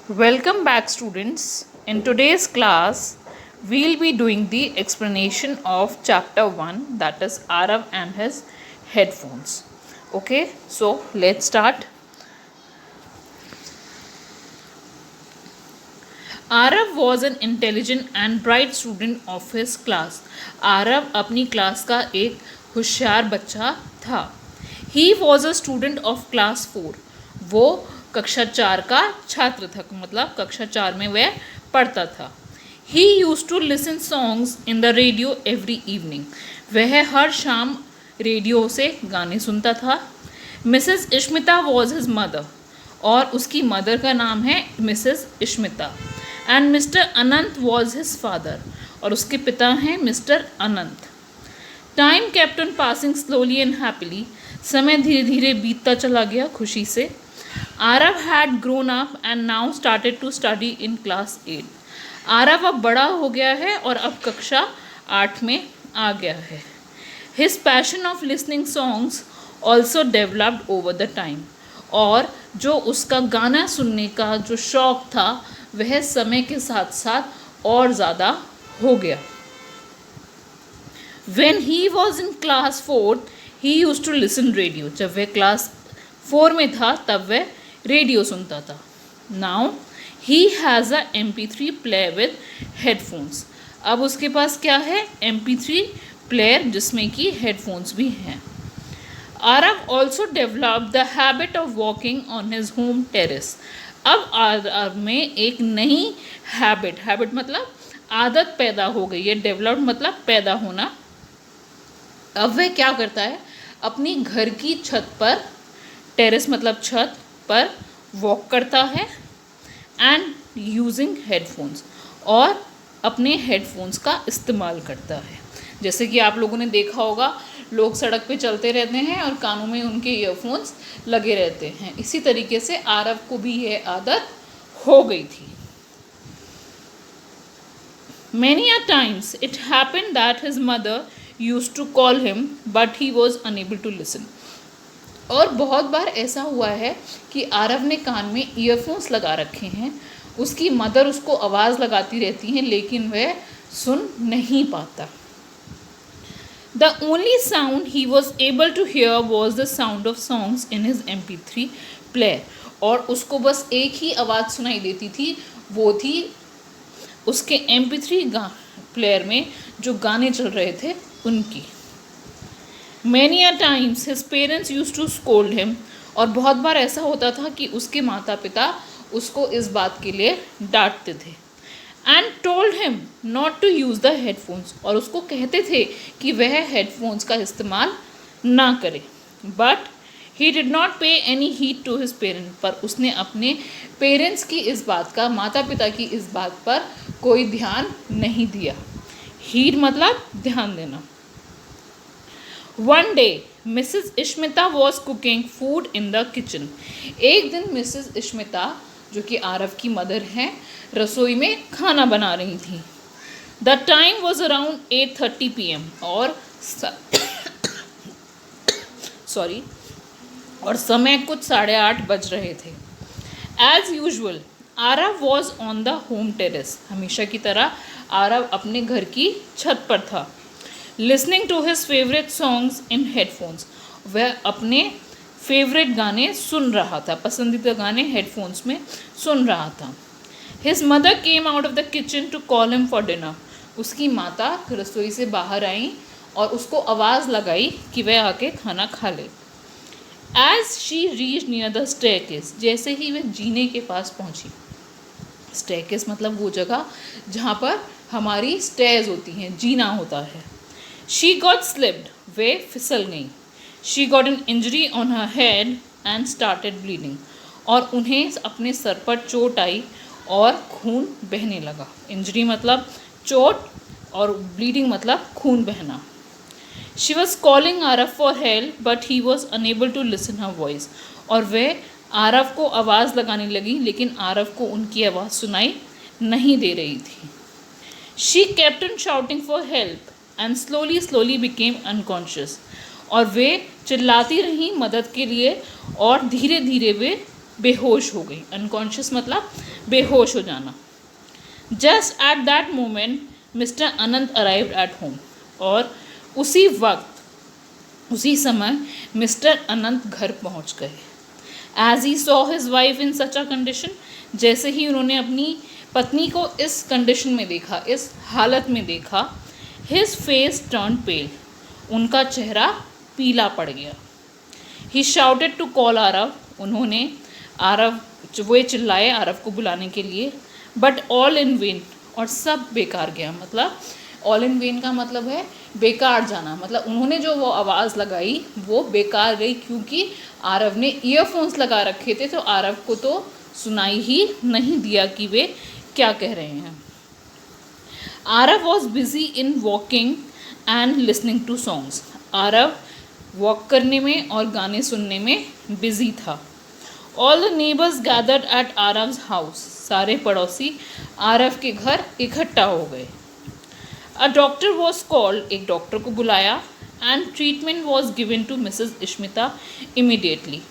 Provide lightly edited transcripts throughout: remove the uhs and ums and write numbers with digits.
Welcome back, students. In today's class, we'll be doing the explanation of chapter 1, that is Arav and his headphones. Okay, so let's start. Arav was an intelligent and bright student of his class. Aarav अपनी class का एक होशियार बच्चा था. He was a student of class 4. वो कक्षा 4 का छात्र था, मतलब कक्षा 4 में वह पढ़ता था. He used to listen songs in the radio every evening. वह हर शाम रेडियो से गाने सुनता था. Mrs Ishmita was his mother. और उसकी मदर का नाम है Mrs Ishmita. And Mr Anant was his father. और उसके पिता हैं Mr Anant. Time kept on passing slowly and happily. समय धीरे धीरे बीतता चला गया खुशी से. Aarav had grown up and now started to study in class 8. Aarav अब बड़ा हो गया है और अब कक्षा 8 में आ गया है. His passion of listening songs also developed over the time. और जो उसका गाना सुनने का जो शौक़ था वह समय के साथ साथ और ज़्यादा हो गया. When he was in class 4, he used to listen radio. जब वह क्लास 4 में था तब वह रेडियो सुनता था. Now he has a MP3 player with headphones. अब उसके पास क्या है? MP3 प्लेयर जिसमें कि हेडफोन्स भी हैं. Arav also developed the habit of walking on his home terrace. अब आरव में एक नई हैबिट मतलब आदत पैदा हो गई है. डेवलप्ड मतलब पैदा होना. अब वह क्या करता है? अपनी घर की छत पर, टेरेस मतलब छत पर वॉक करता है एंड यूजिंग हेडफोन्स. और अपने हेडफोन्स का इस्तेमाल करता है. जैसे कि आप लोगों ने देखा होगा, लोग सड़क पे चलते रहते हैं और कानों में उनके ईयरफोन्स लगे रहते हैं. इसी तरीके से आरव को भी यह आदत हो गई थी. Many a times it happened that his mother used to call him but he was unable to listen. और बहुत बार ऐसा हुआ है कि आरव ने कान में ईयरफोन्स लगा रखे हैं, उसकी मदर उसको आवाज़ लगाती रहती हैं लेकिन वह सुन नहीं पाता. The only sound he was able to hear was the sound of songs in his MP3 player. और उसको बस एक ही आवाज़ सुनाई देती थी, वो थी उसके MP3 प्लेयर में जो गाने चल रहे थे उनकी. Many a times his parents used to scold him. और बहुत बार ऐसा होता था कि उसके माता पिता उसको इस बात के लिए डांटते थे. And told him not to use the headphones. और उसको कहते थे कि वह हेडफोन्स का इस्तेमाल ना करे. But he did not pay any heed to his parent. पर उसने अपने पेरेंट्स की इस बात का, माता पिता की इस बात पर कोई ध्यान नहीं दिया. हीड मतलब ध्यान देना. One day Mrs Ishmita was cooking food in the kitchen. एक दिन मिसेस इश्मिता जो कि आरव की मदर हैं, रसोई में खाना बना रही थी. The time was around 8:30 PM. और और समय कुछ 8:30 बज रहे थे. As usual Aarav was on the home terrace. हमेशा की तरह आरव अपने घर की छत पर था. Listening to his favourite songs in headphones. वह अपने फेवरेट गाने सुन रहा था, पसंदीदा गाने हेडफोन्स में सुन रहा था. His mother came out of the kitchen to call him for dinner. उसकी माता रसोई से बाहर आई और उसको आवाज़ लगाई कि वह आके खाना खा ले. As she reach near the staircase. जैसे ही वह जीने के पास पहुंची. स्टेयरकेस मतलब वो जगह जहाँ पर हमारी स्टेयर्स होती हैं, जीना होता है. She got slipped. वे फिसल गई. She got an injury on her head and started bleeding. और उन्हें अपने सर पर चोट आई और खून बहने लगा. इंजरी मतलब चोट और ब्लीडिंग मतलब खून बहना. She was calling Aarav for help but he was unable to listen her voice. और वह आरव को आवाज़ लगाने लगी लेकिन आरव को उनकी आवाज़ सुनाई नहीं दे रही थी. She kept on shouting for help and slowly became unconscious. और वे चिल्लाती रहीं मदद के लिए और धीरे धीरे वे बेहोश हो गई। अनकॉन्शियस मतलब बेहोश हो जाना। Just at that moment mister Anant arrived at home. और उसी वक्त उसी समय मिस्टर अनंत घर पहुंच गए। As he saw his wife in such a condition, जैसे ही उन्होंने अपनी पत्नी को इस कंडीशन में देखा, इस हालत में देखा, हिज फेस टर्न पेल, उनका चेहरा पीला पड़ गया। ही शाउटेड टू कॉल आरव, उन्होंने आरव वो चिल्लाए आरव को बुलाने के लिए, बट ऑल इन वेन, और सब बेकार गया। मतलब ऑल इन वेन का मतलब है बेकार जाना, मतलब उन्होंने जो वो आवाज़ लगाई वो बेकार गई, क्योंकि आरव ने ईयरफोन्स लगा रखे थे, तो आरव को तो सुनाई ही नहीं दिया कि वे क्या कह रहे हैं। Aarav was busy in walking and listening to songs, Aarav walk करने में और गाने सुनने में बिजी था। All the neighbours gathered at Aarav's house, सारे पड़ोसी आरव के घर इकट्ठा हो गए। अ डॉक्टर वॉज कॉल्ड, एक डॉक्टर को बुलाया, and treatment was given to Mrs Ishmita immediately,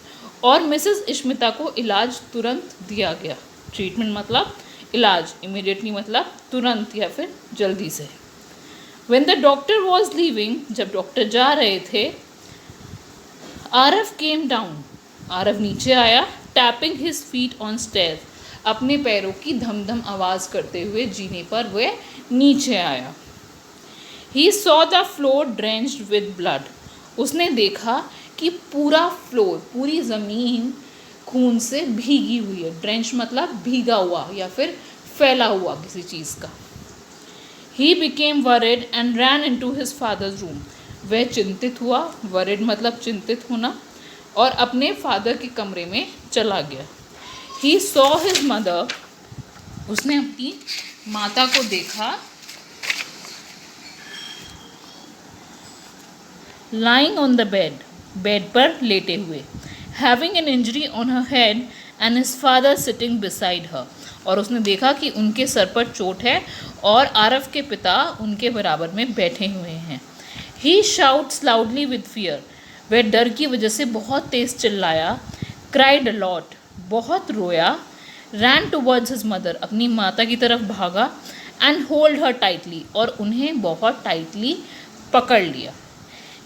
और मिसेस इश्मिता को इलाज तुरंत दिया गया। ट्रीटमेंट मतलब इलाज, इमीडिएटली मतलब तुरंत या फिर जल्दी से। When the doctor was leaving, जब डॉक्टर जा रहे थे, आरव केम डाउन, आरव नीचे आया, tapping his feet on stair, अपने पैरों की धम धम आवाज़ करते हुए जीने पर वह नीचे आया। He saw the floor drenched with blood, उसने देखा कि पूरा फ्लोर, पूरी ज़मीन खून से भीगी हुई है। ड्रेंच मतलब भीगा हुआ या फिर फैला हुआ किसी चीज़ का। He became worried and ran into his father's room, वह चिंतित हुआ, वरिड मतलब चिंतित होना, और अपने फादर के कमरे में चला गया। ही सॉ हिज मदर, उसने अपनी माता को देखा, lying on the bed, bed पर लेटे हुए, having an injury on her head and his father sitting beside her, और उसने देखा कि उनके सर पर चोट है और आरव के पिता उनके बराबर में बैठे हुए हैं। He shouts loudly with fear, वह डर की वजह से बहुत तेज़ चिल्लाया, cried a lot, बहुत रोया, ran towards his mother, अपनी माता की तरफ भागा, and hold her tightly, और उन्हें बहुत टाइटली पकड़ लिया।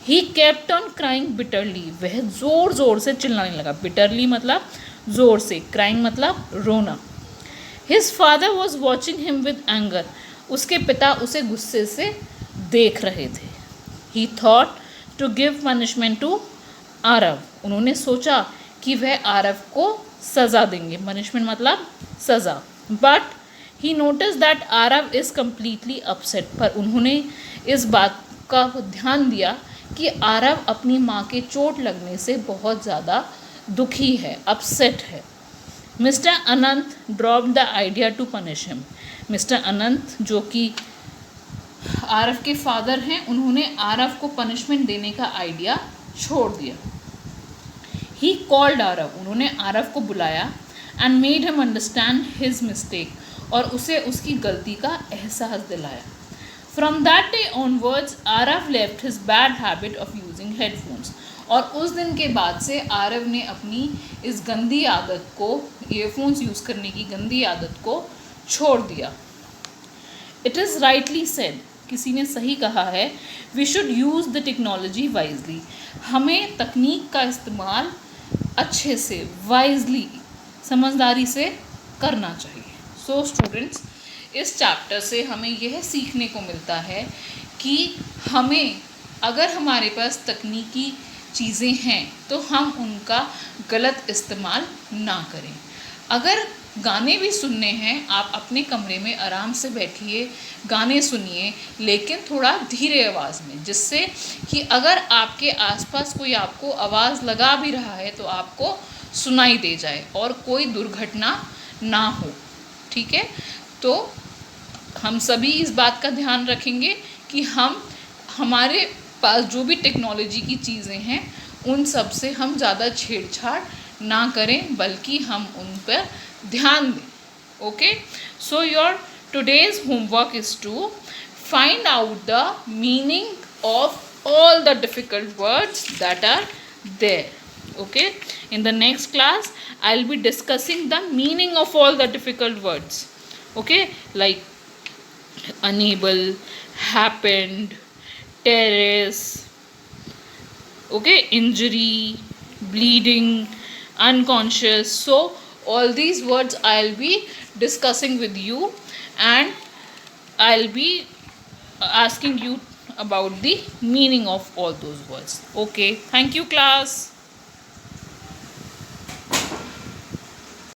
He kept on crying bitterly, वह ज़ोर ज़ोर से चिल्लाने लगा। बिटरली मतलब ज़ोर से, क्राइंग मतलब रोना। His father was watching him with anger, उसके पिता उसे गुस्से से देख रहे थे। He thought to give punishment to Aarav, उन्होंने सोचा कि वह आरव को सज़ा देंगे। पनिशमेंट मतलब सज़ा। But he notice that Aarav is completely upset, पर उन्होंने इस बात का ध्यान दिया कि आरव अपनी माँ के चोट लगने से बहुत ज़्यादा दुखी है, अपसेट है। Mr Anant drop the idea to punish him, Mr Anant जो कि आरव के फादर हैं, उन्होंने आरव को पनिशमेंट देने का आइडिया छोड़ दिया। ही कॉल्ड आरव, उन्होंने आरव को बुलाया, and made him understand his mistake, और उसे उसकी गलती का एहसास दिलाया। From that day onwards, Aarav left his bad habit of using headphones, और उस दिन के बाद से आरव ने अपनी इस गंदी आदत को, ईयरफोन्स यूज़ करने की गंदी आदत को छोड़ दिया। It is rightly said, किसी ने सही कहा है, we should use the technology wisely, हमें तकनीक का इस्तेमाल अच्छे से, wisely, समझदारी से करना चाहिए। So students, इस चैप्टर से हमें यह सीखने को मिलता है कि हमें, अगर हमारे पास तकनीकी चीज़ें हैं तो हम उनका गलत इस्तेमाल ना करें। अगर गाने भी सुनने हैं, आप अपने कमरे में आराम से बैठिए, गाने सुनिए, लेकिन थोड़ा धीरे आवाज़ में, जिससे कि अगर आपके आसपास कोई आपको आवाज़ लगा भी रहा है तो आपको सुनाई दे जाए और कोई दुर्घटना ना हो। ठीक है, तो हम सभी इस बात का ध्यान रखेंगे कि हमारे पास जो भी टेक्नोलॉजी की चीज़ें हैं उन सब से हम ज़्यादा छेड़छाड़ ना करें, बल्कि हम उन पर ध्यान दें। Okay, so your today's homework is to find out the meaning of all the difficult words that are there. Okay, in the next class I'll be discussing the meaning of all the difficult words. Okay, like unable, happened, terrace, okay, injury, bleeding, unconscious. So all these words I'll be discussing with you, and I'll be asking you about the meaning of all those words. Okay, thank you class.